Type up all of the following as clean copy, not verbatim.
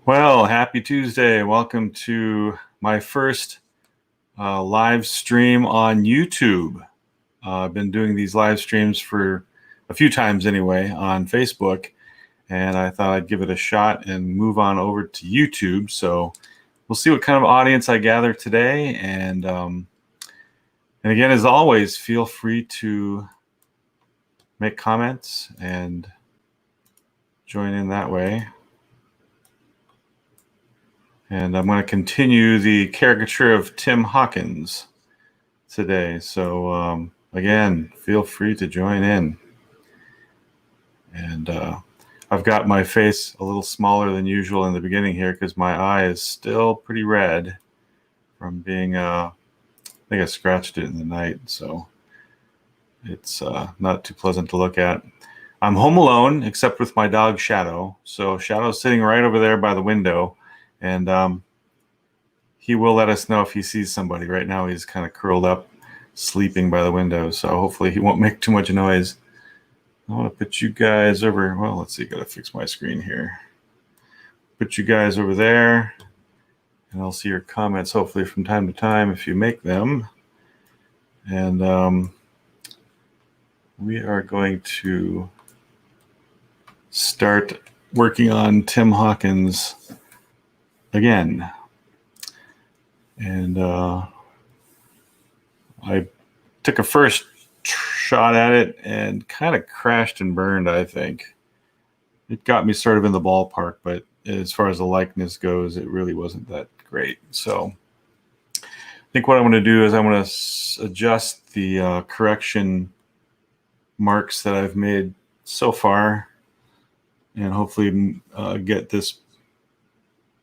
Well, happy Tuesday. Welcome to my first live stream on YouTube. I've been doing these live streams for a few times anyway on Facebook, and I thought I'd give it a shot and move on over to YouTube. So we'll see what kind of audience I gather today. And again, as always, feel free to make comments and join in that way. And I'm going to continue the caricature of Tim Hawkins today. So again, feel free to join in. And I've got my face a little smaller than usual in the beginning here because my eye is still pretty red from being, I think I scratched it in the night. So it's not too pleasant to look at. I'm home alone except with my dog Shadow. So Shadow's sitting right over there by the window. And he will let us know if he sees somebody. Right now he's kind of curled up, sleeping by the window. So hopefully he won't make too much noise. I want to put you guys over. Well, let's see. Got to fix my screen here. Put you guys over there. And I'll see your comments hopefully from time to time if you make them. And we are going to start working on Tim Hawkins again. And I took a first shot at it and kind of crashed and burned, I think. It got me sort of in the ballpark, but as far as the likeness goes, it really wasn't that great. So I think what I'm going to do is I'm going to adjust the correction marks that I've made so far and hopefully get this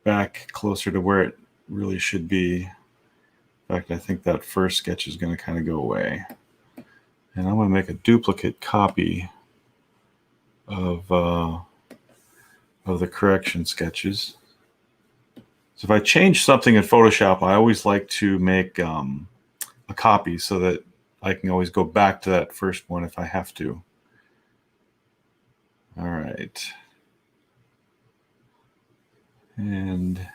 back closer to where it really should be. In fact, I think that first sketch is going to kind of go away. And I'm going to make a duplicate copy of the correction sketches. So if I change something in Photoshop, I always like to make a copy so that I can always go back to that first one if I have to. All right. And I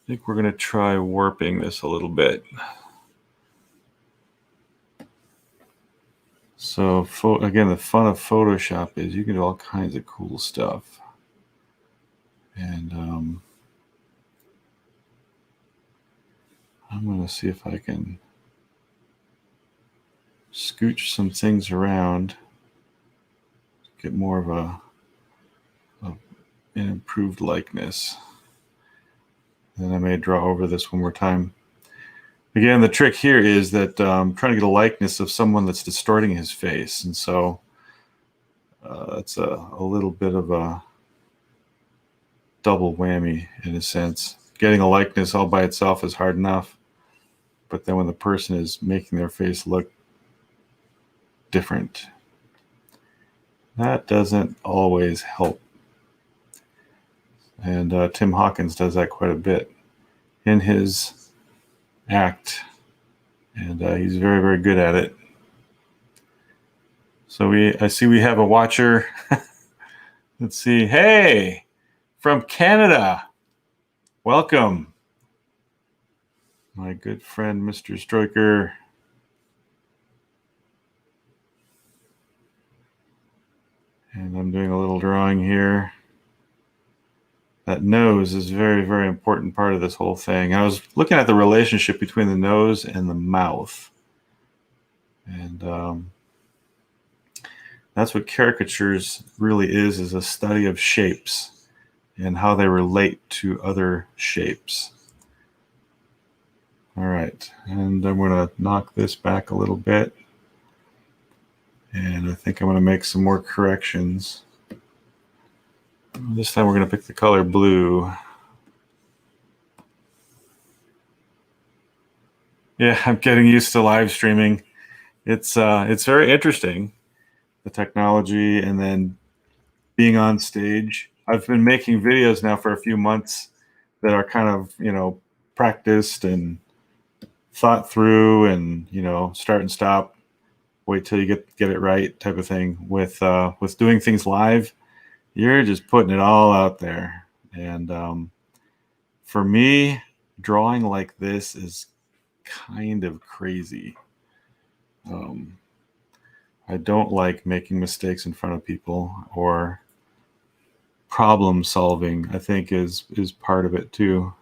think we're going to try warping this a little bit. So again, the fun of Photoshop is you can do all kinds of cool stuff. And I'm going to see if I can scooch some things around, get more of an improved likeness. Then I may draw over this one more time. Again, the trick here is that I'm trying to get a likeness of someone that's distorting his face. And so it's a little bit of a double whammy in a sense. Getting a likeness all by itself is hard enough. But then when the person is making their face look different, that doesn't always help. And Tim Hawkins does that quite a bit in his act, and he's very, very good at it. So I see we have a watcher. Let's see. Hey, from Canada. Welcome. My good friend, Mr. Stroiker. And I'm doing a little drawing here. That nose is a very, very important part of this whole thing. I was looking at the relationship between the nose and the mouth. And that's what caricatures really is a study of shapes and how they relate to other shapes. All right, and I'm going to knock this back a little bit. And I think I'm going to make some more corrections. This time we're going to pick the color blue. Yeah, I'm getting used to live streaming. It's very interesting, the technology, and then being on stage. I've been making videos now for a few months that are kind of, practiced and thought through, and start and stop, wait till you get it right type of thing with doing things live. You're just putting it all out there. And for me, drawing like this is kind of crazy. I don't like making mistakes in front of people, or problem solving, I think is part of it too.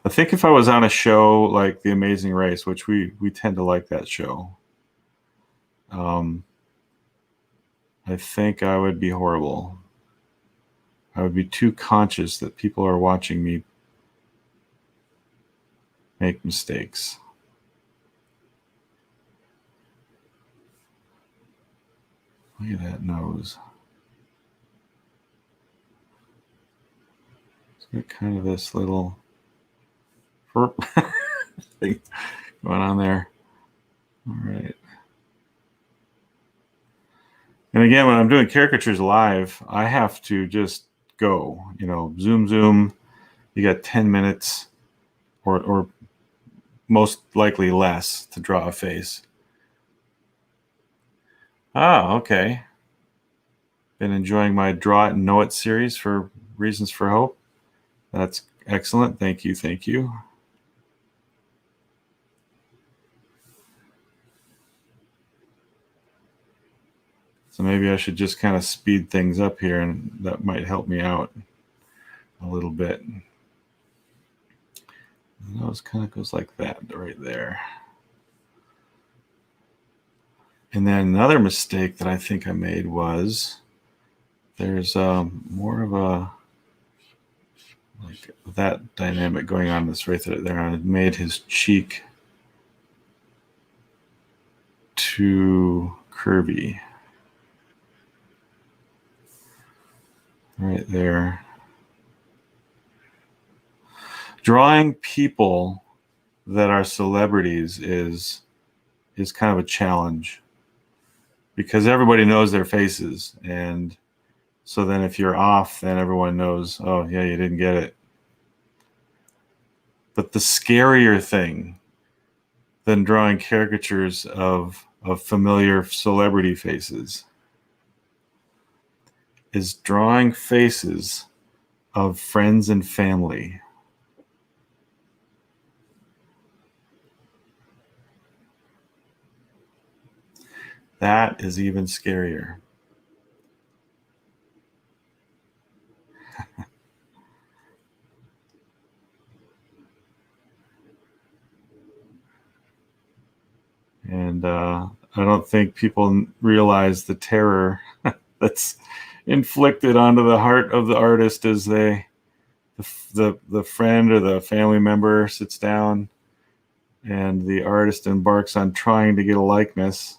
I think if I was on a show like The Amazing Race, which we tend to like that show, I think I would be horrible. I would be too conscious that people are watching me make mistakes. Look at that nose. It's got kind of this little thing going on there. All right. And again, when I'm doing caricatures live, I have to just go, zoom. You got 10 minutes or most likely less to draw a face. Oh, okay. Been enjoying my Draw It and Know It series for Reasons for Hope. That's excellent. Thank you. So maybe I should just kind of speed things up here, and that might help me out a little bit. The nose kind of goes like that right there. And then another mistake that I think I made was there's more of a like that dynamic going on this right there. I made his cheek too curvy. Right there. Drawing people that are celebrities is kind of a challenge because everybody knows their faces, and so then if you're off, then everyone knows, oh yeah, you didn't get it. But the scarier thing than drawing caricatures of familiar celebrity faces is drawing faces of friends and family. That is even scarier. And I don't think people realize the terror that's inflicted onto the heart of the artist as the friend or the family member sits down and the artist embarks on trying to get a likeness.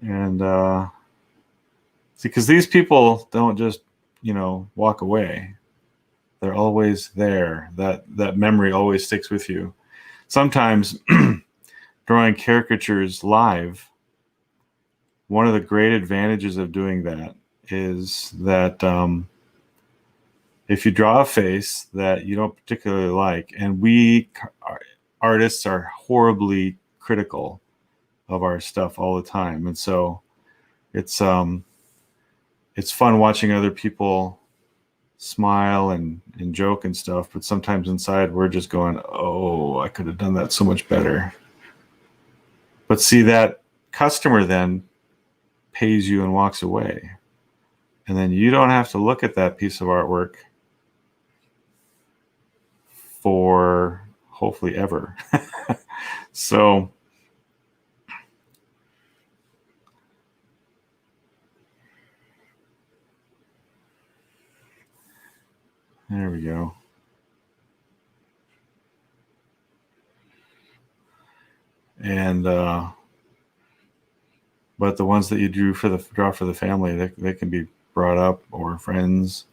And see, because these people don't just walk away. They're always there. That memory always sticks with you. Sometimes drawing caricatures live, one of the great advantages of doing that is that if you draw a face that you don't particularly like, and artists are horribly critical of our stuff all the time, and so it's fun watching other people smile and joke and stuff, but sometimes inside we're just going, oh, I could have done that so much better. But see, that customer then pays you and walks away, and then you don't have to look at that piece of artwork for hopefully ever. So there we go. And but the ones that you draw for the family, they can be brought up, or friends.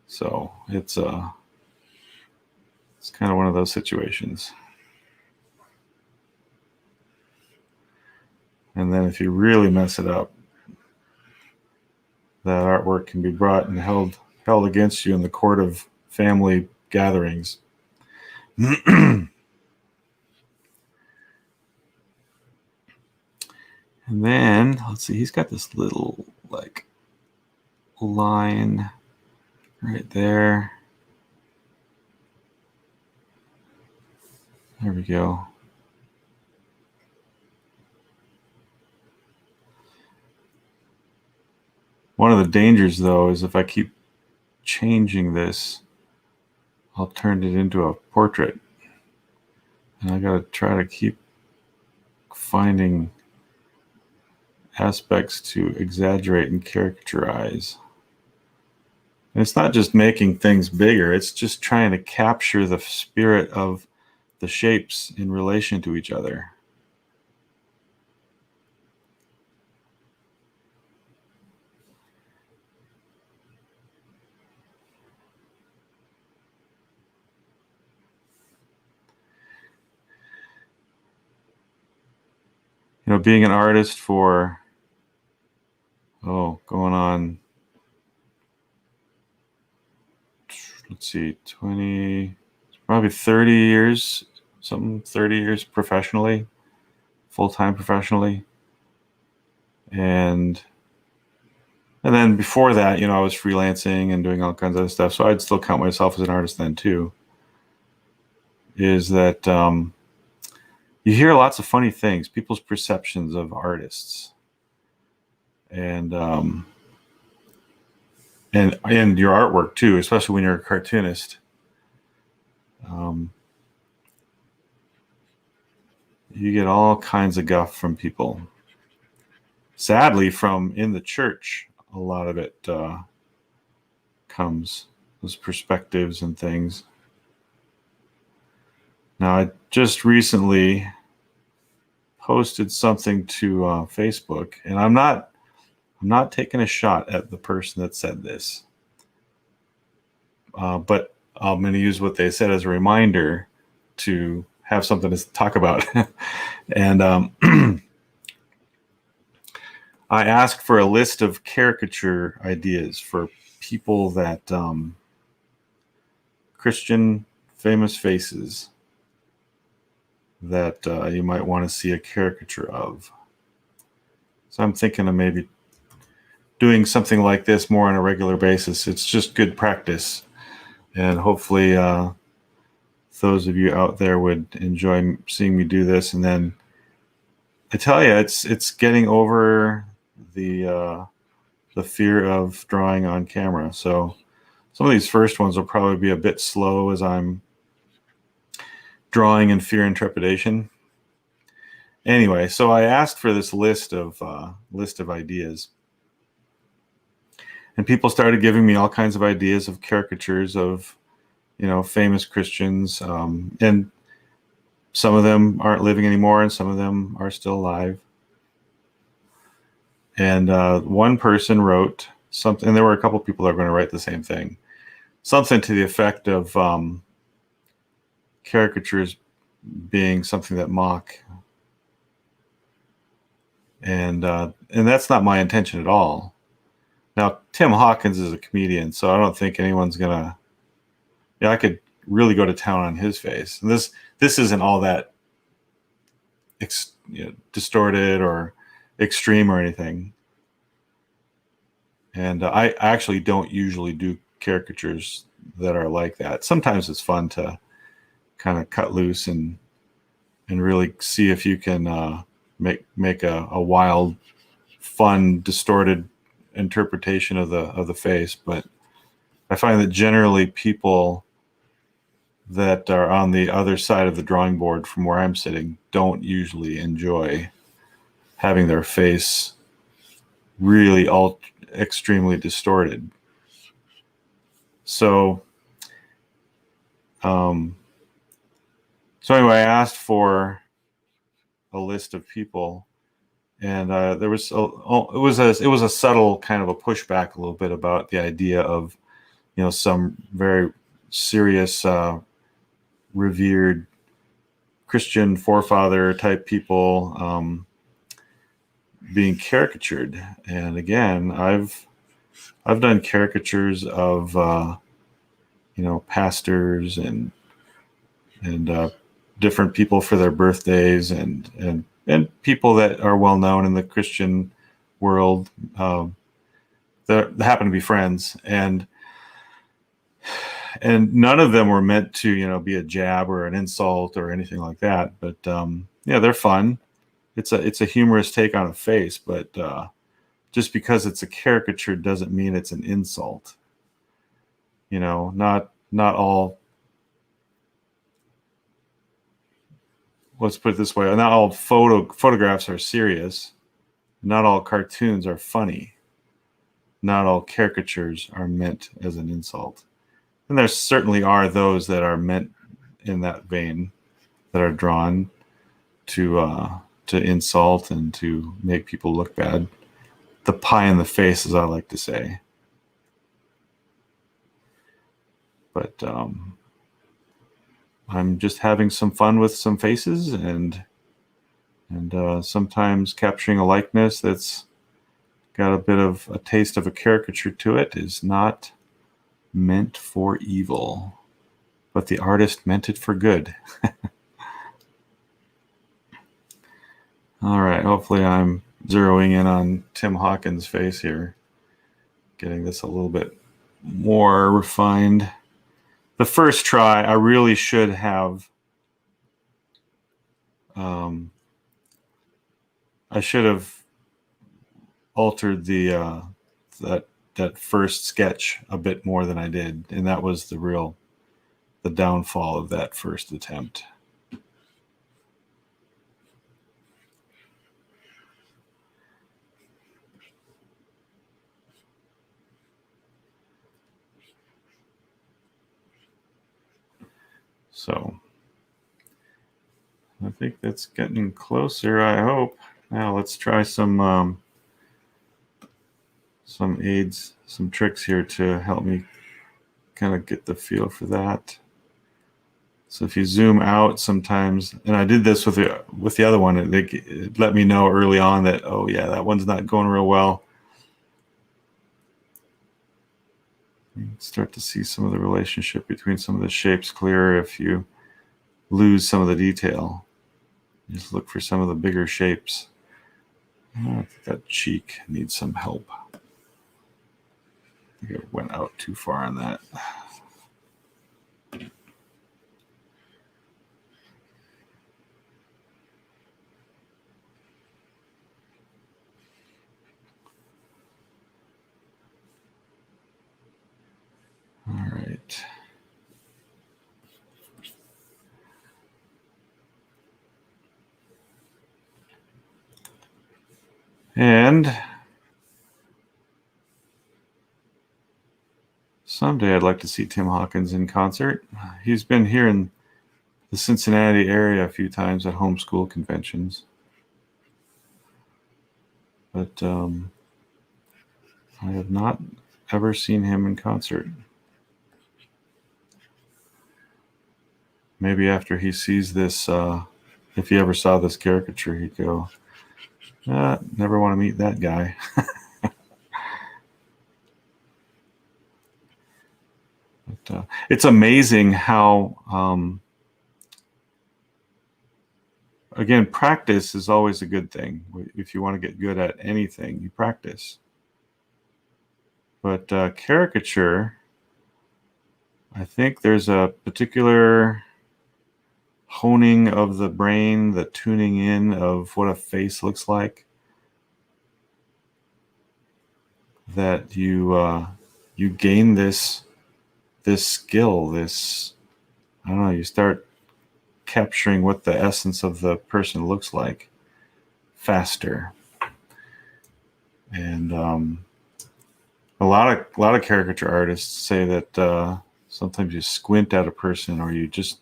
So it's kind of one of those situations. And then if you really mess it up, that artwork can be brought and held against you in the court of family gatherings. And then let's see, he's got this little like line right there. There we go. One of the dangers, though, is if I keep changing this, I'll turn it into a portrait. And I gotta try to keep finding aspects to exaggerate and caricaturize. And it's not just making things bigger, it's just trying to capture the spirit of the shapes in relation to each other. You know, being an artist for, going on, let's see, 20, probably 30 years, 30 years professionally, full-time professionally. And then before that, I was freelancing and doing all kinds of other stuff. So I'd still count myself as an artist then too. Is that you hear lots of funny things, people's perceptions of artists, and your artwork too, especially when you're a cartoonist. You get all kinds of guff from people. Sadly, from in the church, a lot of it comes, those perspectives and things. Now, I just recently posted something to Facebook, and I'm not taking a shot at the person that said this, but I'm going to use what they said as a reminder to have something to talk about. And I asked for a list of caricature ideas for people that Christian famous faces that you might want to see a caricature of. So I'm thinking of maybe doing something like this more on a regular basis. It's just good practice. And hopefully those of you out there would enjoy seeing me do this. And then I tell you, it's getting over the fear of drawing on camera. So some of these first ones will probably be a bit slow as I'm drawing in fear and trepidation. Anyway, so I asked for this list of ideas, and people started giving me all kinds of ideas of caricatures of, famous Christians, and some of them aren't living anymore, and some of them are still alive. And one person wrote something, and there were a couple people that were going to write the same thing, something to the effect of caricatures being something that mock, and that's not my intention at all. Now, Tim Hawkins is a comedian, so I don't think anyone's gonna. I could really go to town on his face. And this isn't all that distorted or extreme or anything. And I actually don't usually do caricatures that are like that. Sometimes it's fun to kind of cut loose and really see if you can make a wild, fun, distorted interpretation of the face. But I find that generally people that are on the other side of the drawing board from where I'm sitting don't usually enjoy having their face really extremely distorted. So anyway, I asked for a list of people, and there was it was a subtle kind of a pushback a little bit about the idea of some very serious revered Christian forefather type people being caricatured. And again, I've done caricatures of pastors and different people for their birthdays and people that are well known in the Christian world. they happen to be friends, and none of them were meant to be a jab or an insult or anything like that. But yeah, they're fun. It's a humorous take on a face, but just because it's a caricature doesn't mean it's an insult. Not all. Let's put it this way: not all photographs are serious. Not all cartoons are funny. Not all caricatures are meant as an insult. And there certainly are those that are meant in that vein, that are drawn to insult and to make people look bad. The pie in the face, as I like to say. But I'm just having some fun with some faces, and sometimes capturing a likeness that's got a bit of a taste of a caricature to it is not meant for evil, but the artist meant it for good. All right, hopefully I'm zeroing in on Tim Hawkins' face here, getting this a little bit more refined. The first try, I really should have altered that first sketch a bit more than I did, and that was the downfall of that first attempt. So I think that's getting closer, I hope. Now let's try some aids, some tricks here to help me kind of get the feel for that. So if you zoom out sometimes, and I did this with the other one, it let me know early on that, oh yeah, that one's not going real well. You can start to see some of the relationship between some of the shapes clearer if you lose some of the detail. Just look for some of the bigger shapes. Oh, I think that cheek needs some help. I think I went out too far on that. All right. And someday I'd like to see Tim Hawkins in concert. He's been here in the Cincinnati area a few times at homeschool conventions. But I have not ever seen him in concert. Maybe after he sees this, if he ever saw this caricature, he'd go, never want to meet that guy. But it's amazing how, again, practice is always a good thing. If you want to get good at anything, you practice. But caricature, I think there's a particular honing of the brain, the tuning in of what a face looks like, that you gain this skill, I don't know, you start capturing what the essence of the person looks like faster. And a lot of caricature artists say that sometimes you squint at a person, or you just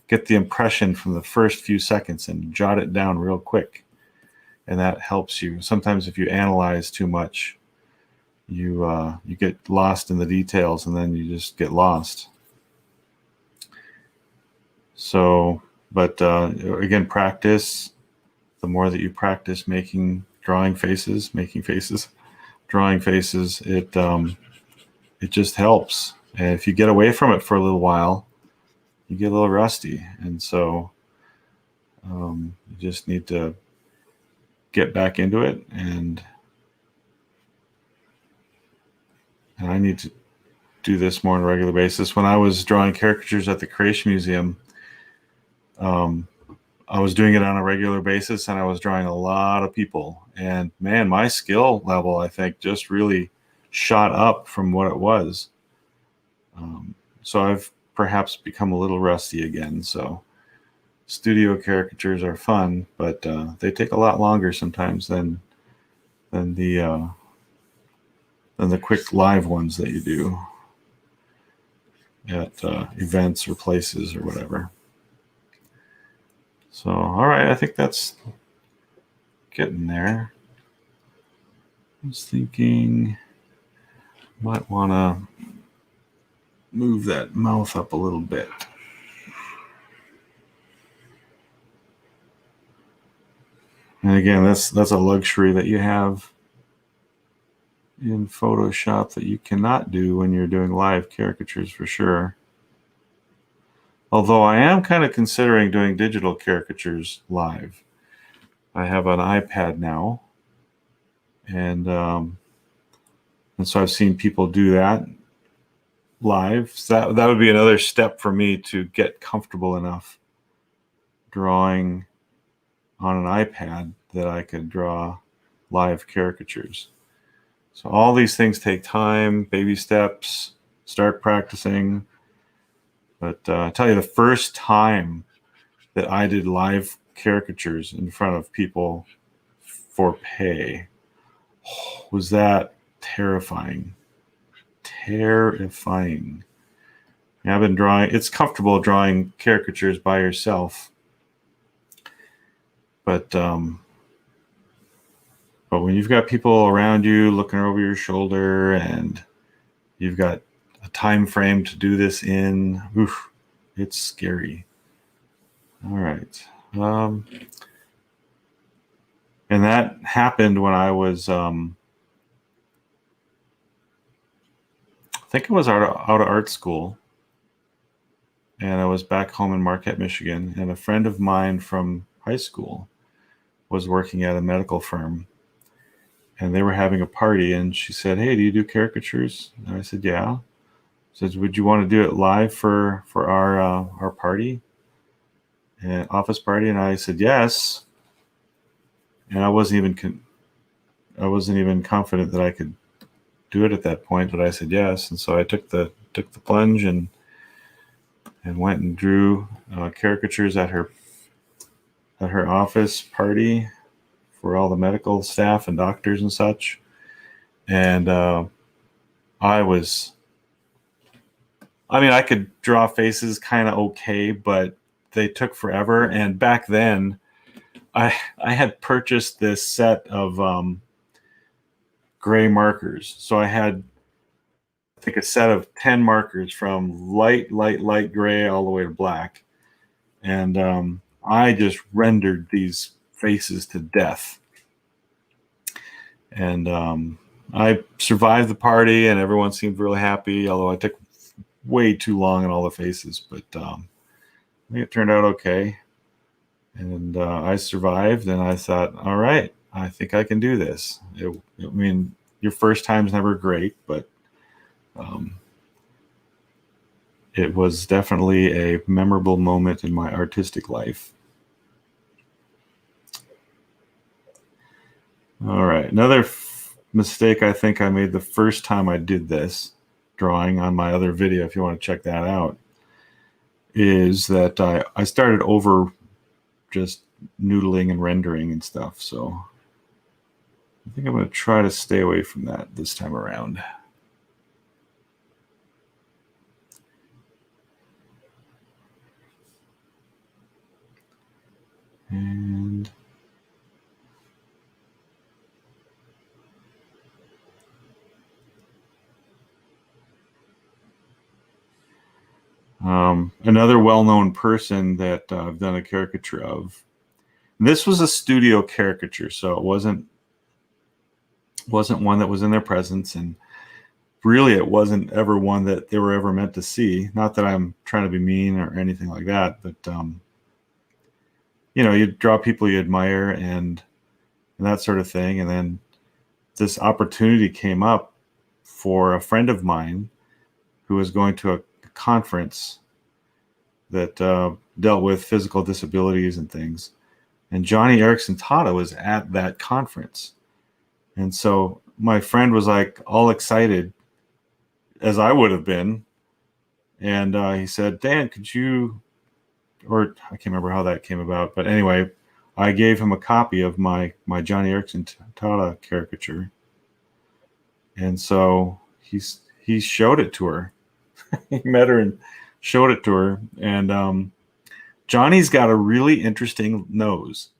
get the impression from the first few seconds and jot it down real quick, and that helps you. Sometimes if you analyze too much, you get lost in the details, and then you just get lost. So, but again, practice. The more that you practice drawing faces, it just helps. And if you get away from it for a little while, you get a little rusty. And so you just need to get back into it and I need to do this more on a regular basis. When I was drawing caricatures at the Creation Museum, I was doing it on a regular basis, and I was drawing a lot of people. And man, my skill level, I think, just really shot up from what it was. So I've perhaps become a little rusty again. So studio caricatures are fun, but they take a lot longer sometimes than the quick live ones that you do at events or places or whatever. So, all right, I think that's getting there. I was thinking might want to move that mouth up a little bit. And again, that's a luxury that you have in Photoshop that you cannot do when you're doing live caricatures for sure. Although I am kind of considering doing digital caricatures live. I have an iPad now, and so I've seen people do that live. So that would be another step for me to get comfortable enough drawing on an iPad that I could draw live caricatures. So all these things take time, baby steps, start practicing. But I tell you, the first time that I did live caricatures in front of people for pay, was that terrifying. Terrifying. Yeah, I've been drawing. It's comfortable drawing caricatures by yourself. But when you've got people around you looking over your shoulder and you've got a time frame to do this in, oof, it's scary. All right. And that happened when I was, I think I was out of art school, and I was back home in Marquette, Michigan, and a friend of mine from high school was working at a medical firm, and they were having a party, and she said, "Hey, do you do caricatures?" And I said, "Yeah." She says, "Would you want to do it live for our party, and office party?" And I said, "Yes." And I wasn't even confident that I could do it at that point, but I said yes, and so I took the plunge and went and drew caricatures at her office party for all the medical staff and doctors and such. And I could draw faces kind of okay, but they took forever. And back then, I had purchased this set of gray markers. So I had, I think, a set of 10 markers from light gray all the way to black. And I just rendered these faces to death. And I survived the party, and everyone seemed really happy, although I took way too long on all the faces. But I think it turned out okay. And I survived, and I thought, all right, I think I can do this. Your first time's never great, but it was definitely a memorable moment in my artistic life. All right, another mistake I think I made the first time I did this drawing on my other video, if you want to check that out, is that I started over just noodling and rendering and stuff. So I think I'm going to try to stay away from that this time around. And another well-known person that I've done a caricature of. And this was a studio caricature, so it wasn't one that was in their presence, and really it wasn't ever one that they were ever meant to see. Not that I'm trying to be mean or anything like that, but you draw people you admire and that sort of thing. And then this opportunity came up for a friend of mine who was going to a conference that dealt with physical disabilities and things. And Johnny Erickson Tata was at that conference. And so my friend was like all excited, as I would have been. And he said, Dan, could you, or I can't remember how that came about. But anyway, I gave him a copy of my Johnny Erickson Tata caricature. And so he showed it to her. He met her and showed it to her. And Johnny's got a really interesting nose.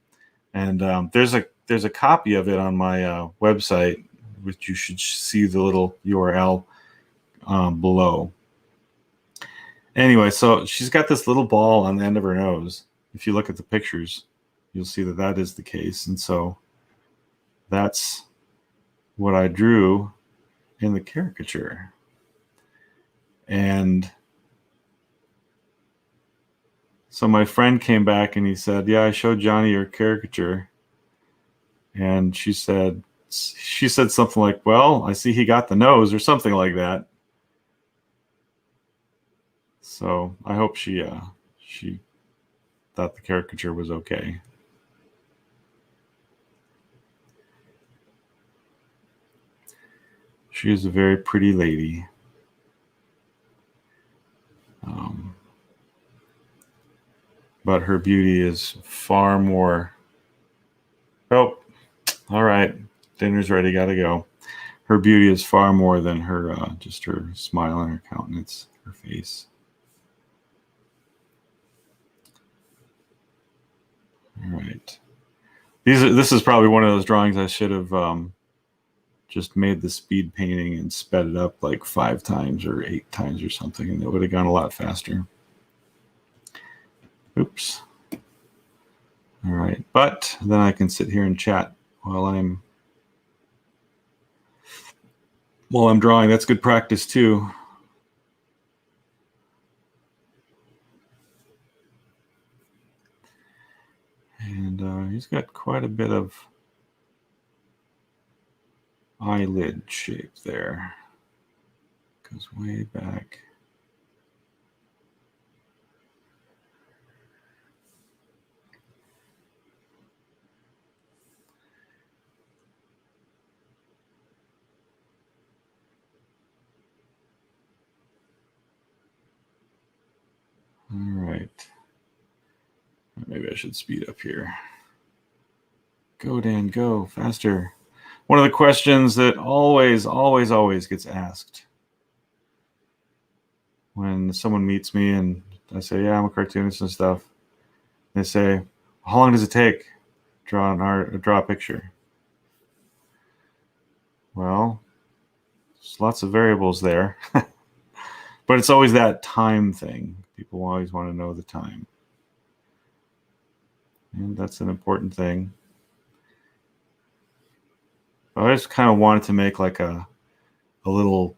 And there's a copy of it on my website, which you should see the little URL below. Anyway, so she's got this little ball on the end of her nose. If you look at the pictures, you'll see that that is the case. And so that's what I drew in the caricature. And so my friend came back and he said, yeah, I showed Johnny your caricature. And she said something like, well, I see he got the nose, or something like that. So I hope she thought the caricature was okay. She is a very pretty lady. But her beauty is far more. Oh, all right. Dinner's ready. Got to go. Her beauty is far more than her just her smile and her countenance, her face. All right. This is probably one of those drawings I should have just made the speed painting and sped it up like 5 times or 8 times or something, and it would have gone a lot faster. Oops. All right. But then I can sit here and chat while I'm drawing. That's good practice too. And he's got quite a bit of eyelid shape there. Goes way back. All right. Maybe I should speed up here. Go, Dan, go faster. One of the questions that always gets asked when someone meets me and I say, yeah, I'm a cartoonist and stuff. They say, how long does it take to draw a picture? Well, there's lots of variables there. But it's always that time thing. People always want to know the time. And that's an important thing. I just kind of wanted to make like a little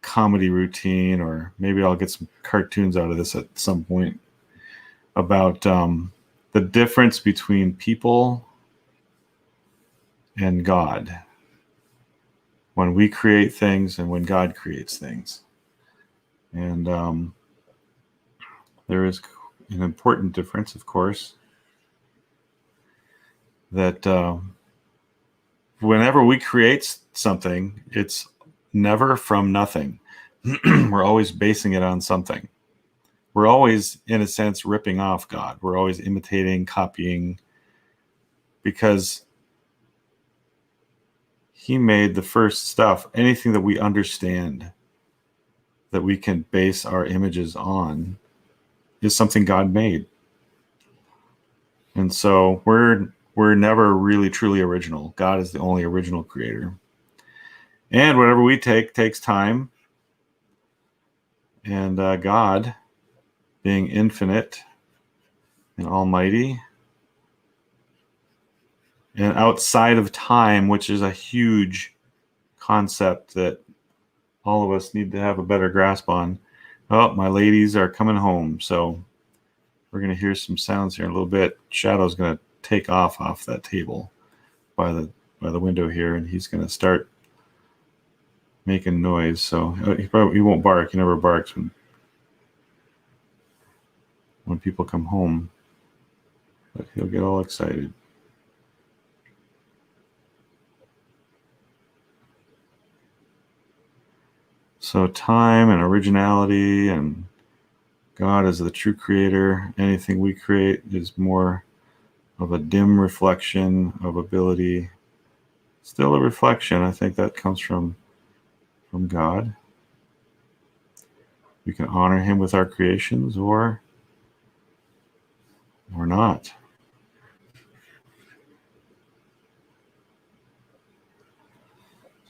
comedy routine, or maybe I'll get some cartoons out of this at some point, about the difference between people and God. When we create things and when God creates things. And there is an important difference, of course, that whenever we create something, it's never from nothing. We're always basing it on something. We're always, in a sense, ripping off God. We're always imitating, copying, because He made the first stuff. Anything that we understand that we can base our images on is something God made. And so we're never really truly original. God is the only original creator. And whatever we take takes time. And God, being infinite and almighty and outside of time, which is a huge concept that all of us need to have a better grasp on. Oh, my ladies are coming home, so we're going to hear some sounds here in a little bit. Shadow's going to take off that table by the window here, and he's going to start making noise, so he won't bark. He never barks when people come home, but he'll get all excited. So time and originality and God as the true creator, anything we create is more of a dim reflection of ability. Still a reflection. I think that comes from God. We can honor him with our creations or not.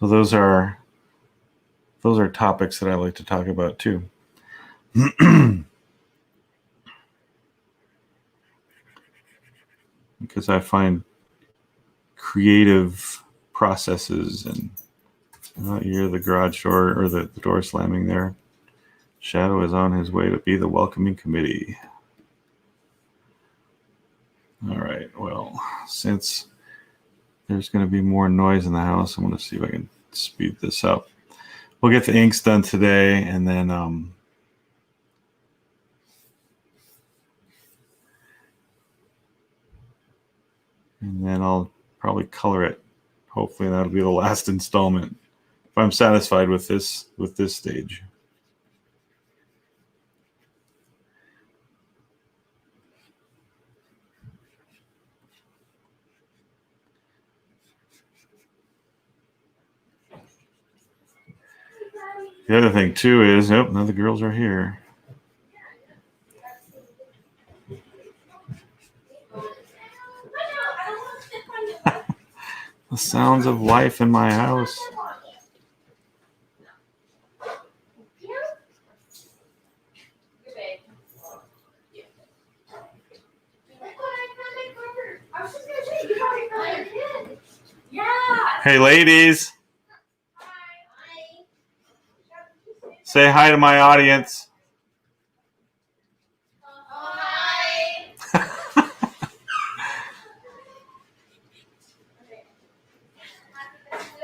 So those are topics that I like to talk about too. Because I find creative processes and you hear the garage door or the door slamming there. Shadow is on his way to be the welcoming committee. All right, well, since there's going to be more noise in the house, I'm going to see if I can speed this up. We'll get the inks done today, and then I'll probably color it. Hopefully that'll be the last installment if I'm satisfied with this stage. The other thing too is, oh, now the girls are here. The sounds of life in my house. Hey, ladies. Say hi to my audience. Hi.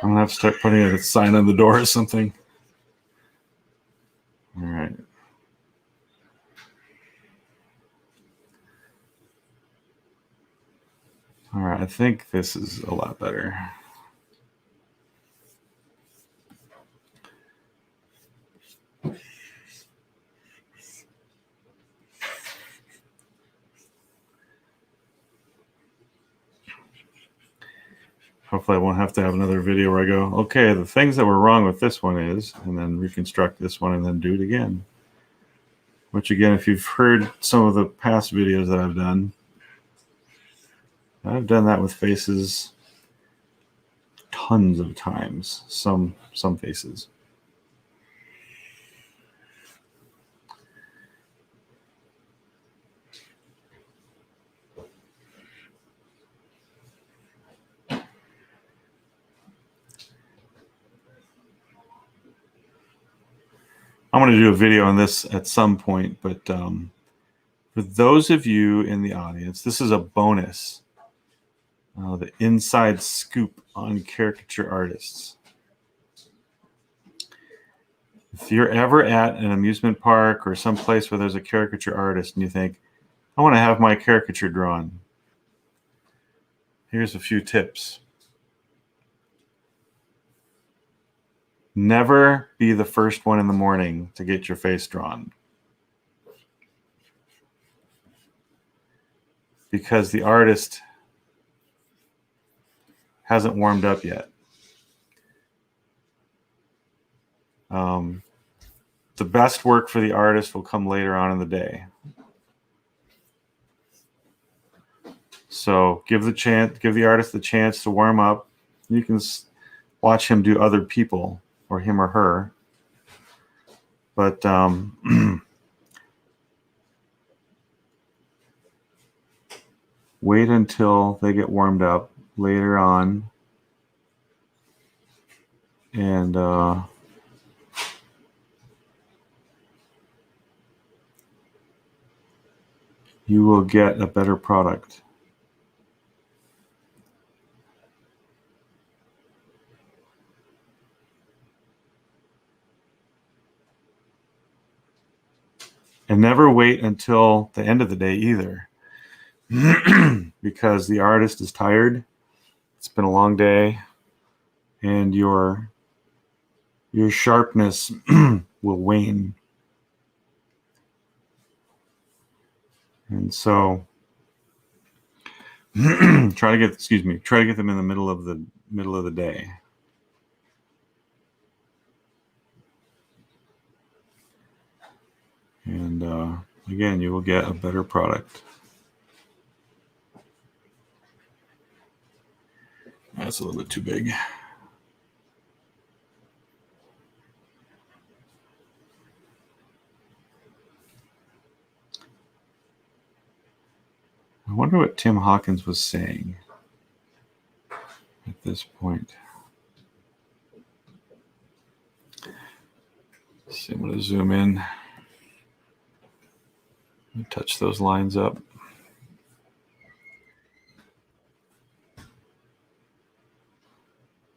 I'm going to have to start putting a sign on the door or something. All right. All right, I think this is a lot better. Hopefully I won't have to have another video where I go, okay, the things that were wrong with this one is, and then reconstruct this one and then do it again. Which again, if you've heard some of the past videos that I've done that with faces tons of times, some faces. I'm going to do a video on this at some point, but for those of you in the audience, this is a bonus. The inside scoop on caricature artists. If you're ever at an amusement park or someplace where there's a caricature artist and you think, I want to have my caricature drawn, here's a few tips. Never be the first one in the morning to get your face drawn. Because the artist hasn't warmed up yet. The best work for the artist will come later on in the day. So give the artist the chance to warm up. You can watch him do other people, or him or her. But wait until they get warmed up later on, and you will get a better product. And never wait until the end of the day either. Because the artist is tired. It's been a long day. And your sharpness will wane. And so try to get them in the middle of the day. And again, you will get a better product. That's a little bit too big. I wonder what Tim Hawkins was saying at this point. Let's see, I'm going to zoom in. Touch those lines up.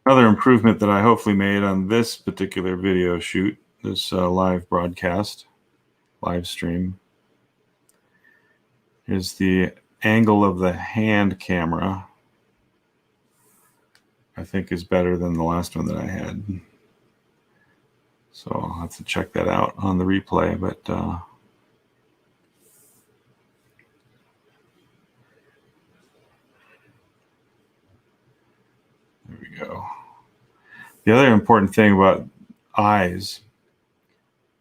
Another improvement that I hopefully made on this particular video shoot, this live broadcast, live stream, is the angle of the hand camera. I think is better than the last one that I had. So I'll have to check that out on the replay, but there we go. The other important thing about eyes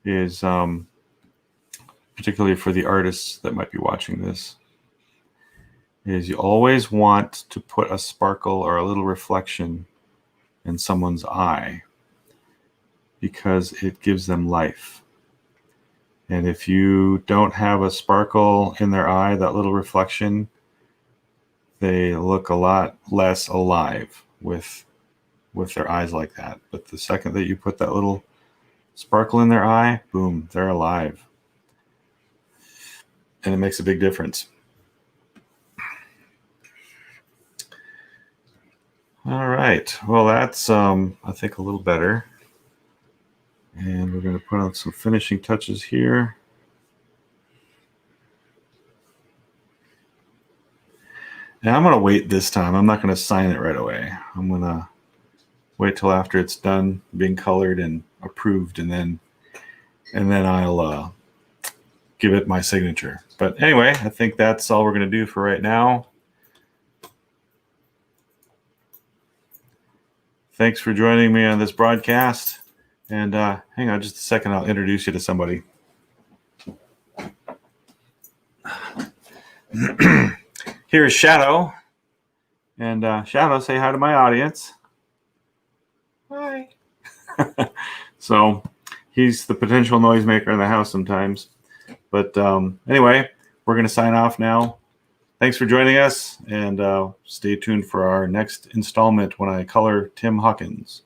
is, particularly for the artists that might be watching this, is you always want to put a sparkle or a little reflection in someone's eye because it gives them life. And if you don't have a sparkle in their eye, that little reflection, they look a lot less alive with their eyes like that. But the second that you put that little sparkle in their eye, boom, they're alive. And it makes a big difference. All right. Well, that's, I think, a little better. And we're going to put on some finishing touches here. And I'm going to wait this time. I'm not going to sign it right away. I'm going to wait till after it's done being colored and approved, and then I'll give it my signature. But anyway, I think that's all we're going to do for right now. Thanks for joining me on this broadcast. And hang on just a second, I'll introduce you to somebody. Here's Shadow. And Shadow, say hi to my audience. Hi. So he's the potential noisemaker in the house sometimes. But anyway, we're going to sign off now. Thanks for joining us, and stay tuned for our next installment when I color Tim Hawkins.